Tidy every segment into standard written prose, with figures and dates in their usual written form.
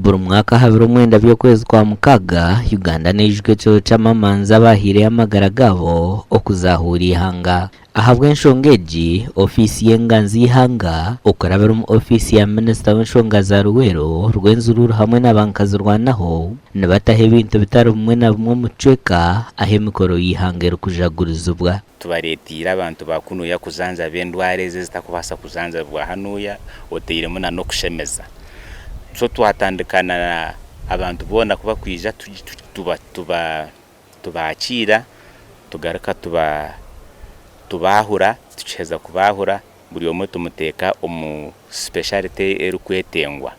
buri mwaka habiri omwenda by'okwezi kwa mukaga Uganda neijwe ekiro ky'amamanzi abahire amagara gabo okuzahura ihanga. Ahabwa enshonga egi ofisi y'enganzi y'ihanga okurabira mu ofisi ya minisita w'enshonga za Ruwero Rwenzururu hamwe n'abankazirwanaho nibataho ebintu bitari bimwe na bimwe mu cweka aho emikoro y'ihanga erikujagurizibwa. Tubaretira abantu bakunuya kuzanza b'endwara ezi zitakubasa kuzanzibwa hanuya oteiremu na n'okushemeza. So twatandikana abantu bona kuba kwija tubakira tugaruka tubahura tucheza kubahura buri omwe tumuteka omu speciality erikwetengwa.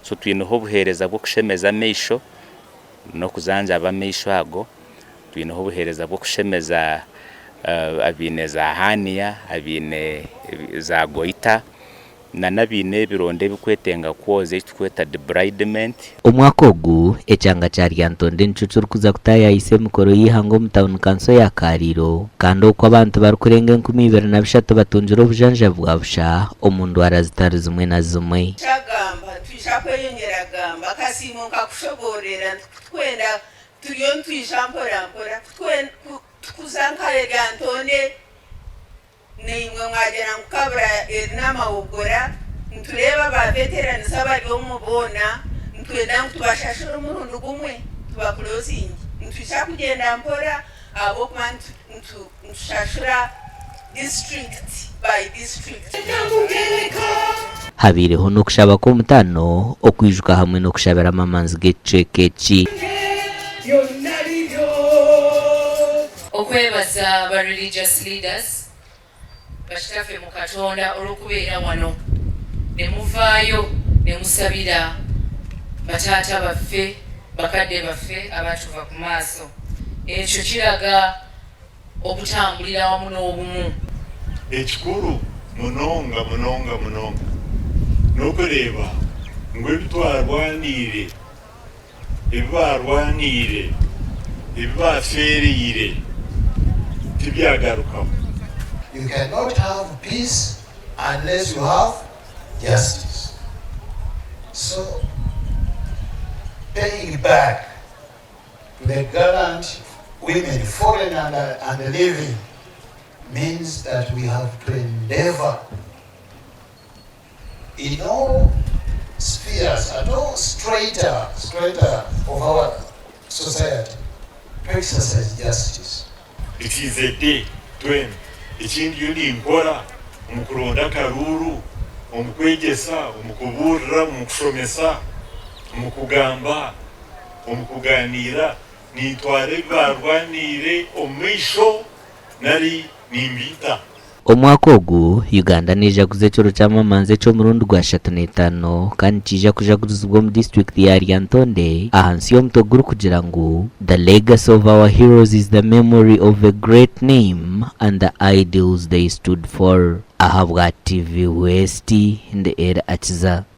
So twinoho buhereza bwo kushemeza meisho no kuzanja abameisho ago, twinoho buhereza bwo kushemeza abine za hania, abine za goita na nabine bironde bikwetenga kwoze tukweta debridement. Omwaka ogu ekyanga kya LYANTONDE nico kuza kutaya ise mikoro y'ihanga omu town council ya Kariro kandi okwo abantu barikurenga 23 batungira obujanja bwa busha omu ndwara zitari zimwe na zimwe. Kyagamba twishakweyongera gamba kasimo nkakushoborera twenda turiyo ntwishampora tukuzanka LYANTONDE nimwe mwagera nkabra n'amawogora ntureba ba veterans abari omubona ntwenda tubashashura umurundo gumwe tubakulozingi ntwisha kugenda mpora abo kwantu ntushashura district by district. Habireho no kushaba ko mutano okwijuka hamwe no kushabira amamanzi g'ecekeki. Okwebaza ba religious leaders bashitafe mu Katonda olw'okubeera wano ne muvaayo ne musabira bataata baffe bakadde baffe abatuva ku maaso. Ekyo kiraga okutambulira wamu n'obumu. Ekikulu munonga n'okureeba ngu ebitwarwanire ebibarwanire ebibafeeriire tibyagarukaho. You cannot have peace unless you have justice. So, paying back to the gallant women, foreign and living, means that we have to endeavor in all spheres, at all strata of our society, to exercise justice. It is a day when ikindi yoni nkora omukuronda karuru omukwegyesa omukuburira omukushomesa omukugamba omukuganira nitware barwanire omisho nari nimbita. Omwaka ogu Uganda nejaguza ekiro ky'amamanzi eky'omurundi gwa 35 kandi kija kujagurizibwa mu district ya LYANTONDE ahansi y'omuto guri kugira ngu the legacy of our heroes is the memory of a great name and the ideals they stood for. Ahabwa TV West Ndyamusiimanta.